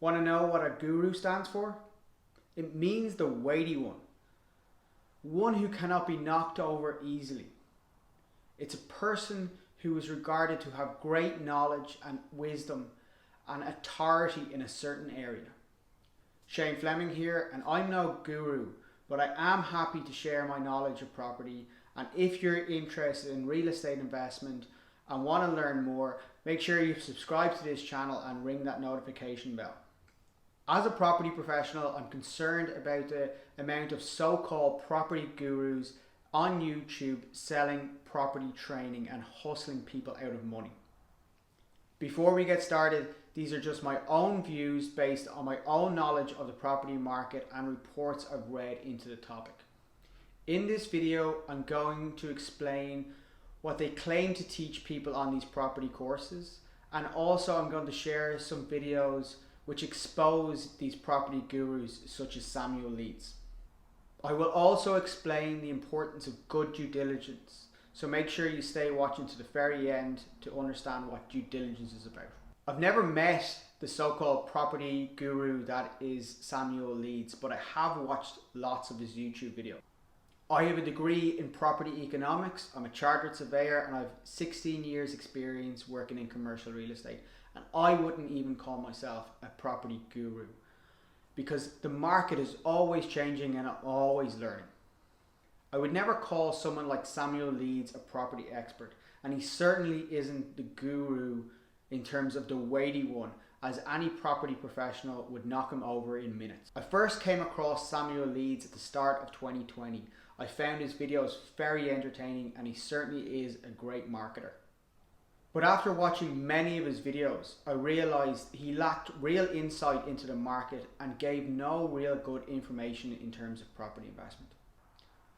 Want to know what a guru stands for? It means the weighty one. One who cannot be knocked over easily. It's a person who is regarded to have great knowledge and wisdom and authority in a certain area. Fleming here, and I'm no guru, but I am happy to share my knowledge of property. And if you're interested in real estate investment and want to learn more, make sure you subscribe to this channel and ring that notification bell. As a property professional, I'm concerned about the amount of so-called property gurus on YouTube selling property training and hustling people out of money. Before we get started, these are just my own views based on my own knowledge of the property market and reports I've read into the topic. In this video, I'm going to explain what they claim to teach people on these property courses, and also I'm going to share some videos which expose these property gurus such as Samuel Leeds. I will also explain the importance of good due diligence, so make sure you stay watching to the very end to understand what due diligence is about. I've never met the so-called property guru that is Samuel Leeds, but I have watched lots of his YouTube videos. I have a degree in property economics, I'm a chartered surveyor, and I have 16 years experience working in commercial real estate. And I wouldn't even call myself a property guru because the market is always changing and I'm always learning. I would never call someone like Samuel Leeds a property expert, and he certainly isn't the guru in terms of the weighty one, as any property professional would knock him over in minutes. I first came across Samuel Leeds at the start of 2020. I found his videos very entertaining and he certainly is a great marketer. But after watching many of his videos, I realized he lacked real insight into the market and gave no real good information in terms of property investment.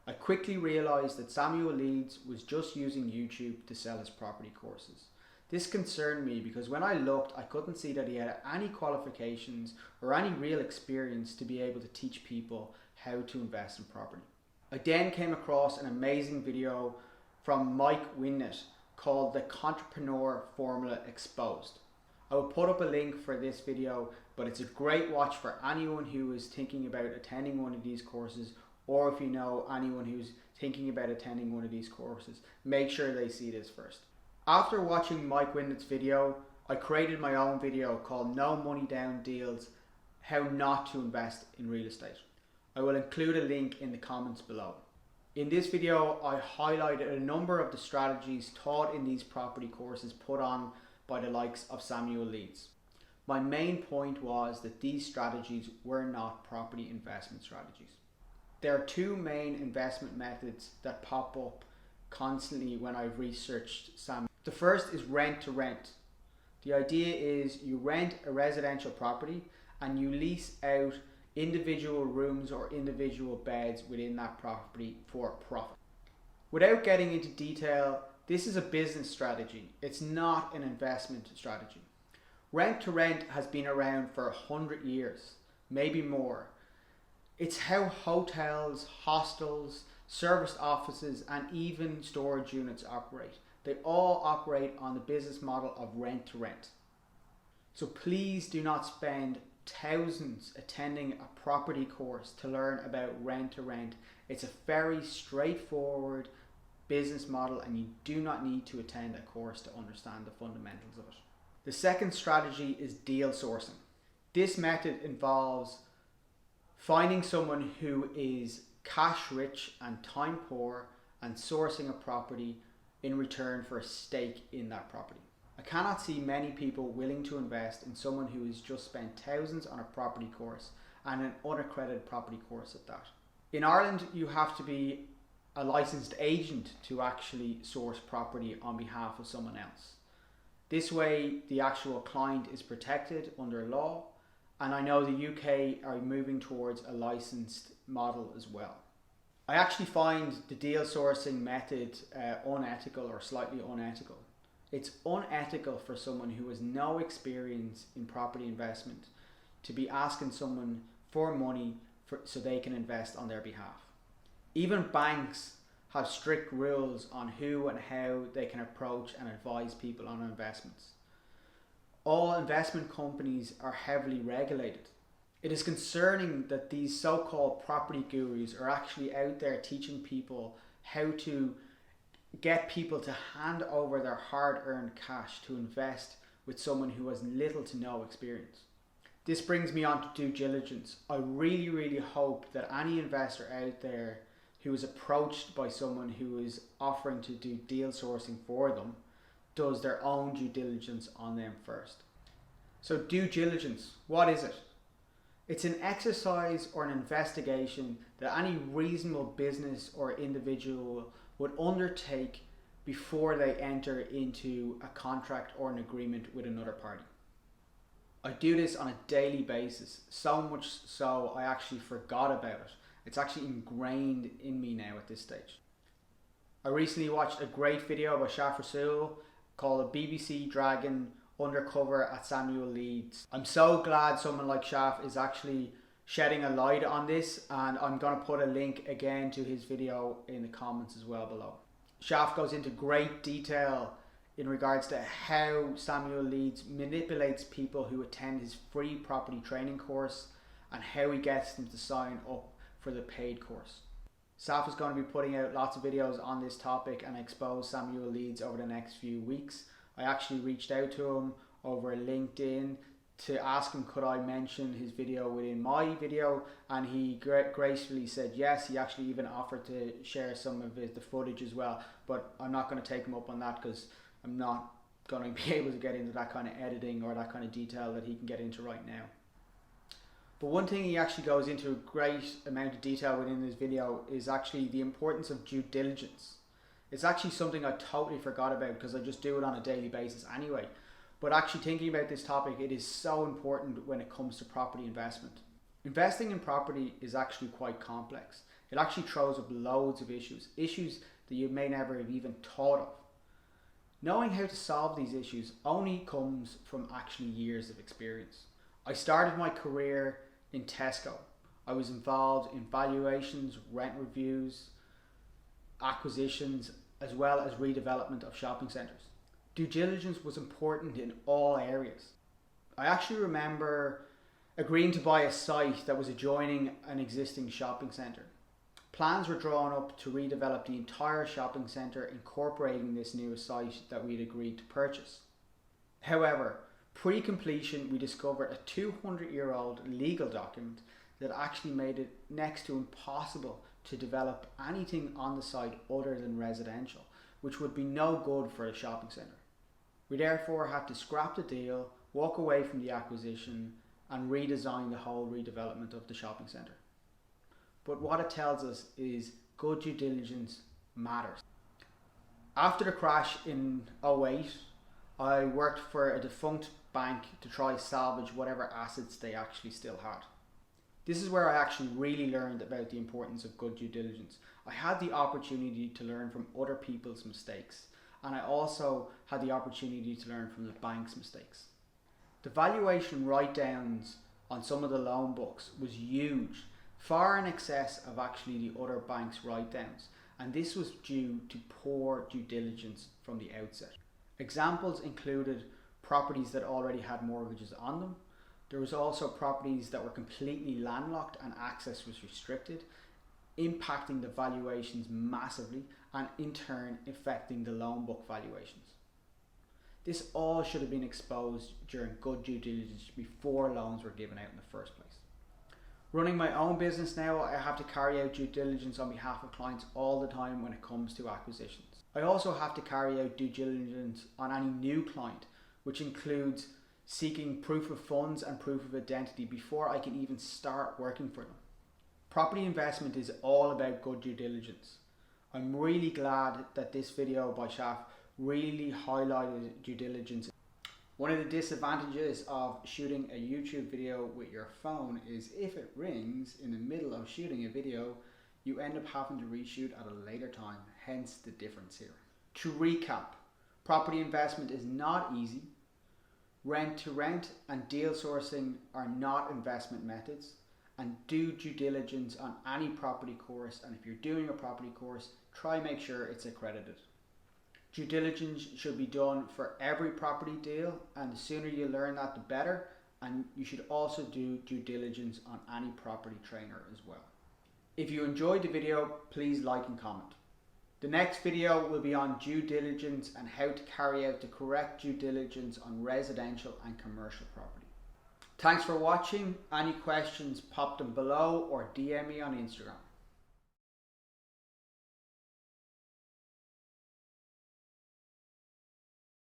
I quickly realized that Samuel Leeds was just using YouTube to sell his property courses. This concerned me because when I looked, I couldn't see that he had any qualifications or any real experience to be able to teach people how to invest in property. I then came across an amazing video from Mike Winnet called the Contrepreneur Formula Exposed. I will put up a link for this video, but it's a great watch for anyone who is thinking about attending one of these courses, or if you know anyone who's thinking about attending one of these courses, make sure they see this first. After watching Mike Winnet's video, I created my own video called No Money Down Deals, How Not to Invest in Real Estate. I will include a link in the comments below. In this video, I highlighted a number of the strategies taught in these property courses put on by the likes of Samuel Leeds. My main point was that these strategies were not property investment strategies. There are two main investment methods that pop up constantly when I've researched Samuel. The first is rent to rent. The idea is you rent a residential property and you lease out individual rooms or individual beds within that property for profit. Without getting into detail, this is a business strategy. It's not an investment strategy. Rent to rent has been around for 100 years, maybe more. It's how hotels, hostels, serviced offices, and even storage units operate. They all operate on the business model of rent to rent. So please do not spend thousands attending a property course to learn about rent to rent. It's a very straightforward business model and you do not need to attend a course to understand the fundamentals of it. The second strategy is deal sourcing. This method involves finding someone who is cash rich and time poor and sourcing a property in return for a stake in that property. I cannot see many people willing to invest in someone who has just spent thousands on a property course and an unaccredited property course at that. In Ireland, you have to be a licensed agent to actually source property on behalf of someone else. This way, the actual client is protected under law, and I know the UK are moving towards a licensed model as well. I actually find the deal sourcing method unethical or slightly unethical. It's unethical for someone who has no experience in property investment to be asking someone for money so they can invest on their behalf. Even banks have strict rules on who and how they can approach and advise people on investments. All investment companies are heavily regulated. It is concerning that these so-called property gurus are actually out there teaching people how to get people to hand over their hard-earned cash to invest with someone who has little to no experience. This brings me on to due diligence. I really hope that any investor out there who is approached by someone who is offering to do deal sourcing for them does their own due diligence on them first. So due diligence, what is it? It's an exercise or an investigation that any reasonable business or individual would undertake before they enter into a contract or an agreement with another party. I do this on a daily basis, so much so I actually forgot about it. It's actually ingrained in me now at this stage. I recently watched a great video by Shaf Rasool called BBC Dragon Undercover at Samuel Leeds. I'm so glad someone like Shaf is actually shedding a light on this, and I'm going to put a link again to his video in the comments as well below. Shaf goes into great detail in regards to how Samuel Leeds manipulates people who attend his free property training course and how he gets them to sign up for the paid course. Saf is going to be putting out lots of videos on this topic and expose Samuel Leeds over the next few weeks. I actually reached out to him over LinkedIn to ask him could I mention his video within my video, and he gracefully said yes. He actually even offered to share some of the footage as well, but I'm not going to take him up on that because I'm not going to be able to get into that kind of editing or that kind of detail that he can get into right now. But one thing he actually goes into a great amount of detail within this video is actually the importance of due diligence. It's actually something I totally forgot about because I just do it on a daily basis anyway. But actually thinking about this topic, it is so important when it comes to property investment. Investing in property is actually quite complex. It actually throws up loads of issues that you may never have even thought of. Knowing how to solve these issues only comes from actually years of experience. I started my career in Tesco. I was involved in valuations, rent reviews, acquisitions, as well as redevelopment of shopping centres. Due diligence was important in all areas. I actually remember agreeing to buy a site that was adjoining an existing shopping centre. Plans were drawn up to redevelop the entire shopping centre, incorporating this new site that we had agreed to purchase. However, pre-completion we discovered a 200-year-old legal document that actually made it next to impossible to develop anything on the site other than residential, which would be no good for a shopping centre. We therefore had to scrap the deal, walk away from the acquisition, and redesign the whole redevelopment of the shopping centre. But what it tells us is good due diligence matters. After the crash in 2008, I worked for a defunct bank to try salvage whatever assets they actually still had. This is where I actually really learned about the importance of good due diligence. I had the opportunity to learn from other people's mistakes, and I also had the opportunity to learn from the bank's mistakes. The valuation write-downs on some of the loan books was huge, far in excess of actually the other banks' write-downs, and this was due to poor due diligence from the outset. Examples included properties that already had mortgages on them. There was also properties that were completely landlocked and access was restricted, impacting the valuations massively and in turn affecting the loan book valuations. This all should have been exposed during good due diligence before loans were given out in the first place. Running my own business now, I have to carry out due diligence on behalf of clients all the time when it comes to acquisitions. I also have to carry out due diligence on any new client, which includes seeking proof of funds and proof of identity before I can even start working for them. Property investment is all about good due diligence. I'm really glad that this video by Shaf really highlighted due diligence. One of the disadvantages of shooting a YouTube video with your phone is if it rings in the middle of shooting a video, you end up having to reshoot at a later time, hence the difference here. To recap, property investment is not easy. Rent to rent and deal sourcing are not investment methods, and do due diligence on any property course, and if you're doing a property course, try make sure it's accredited. Due diligence should be done for every property deal, and the sooner you learn that, the better. And you should also do due diligence on any property trainer as well. If you enjoyed the video, please like and comment. The next video will be on due diligence and how to carry out the correct due diligence on residential and commercial property. Thanks for watching. Any questions, pop them below or DM me on Instagram.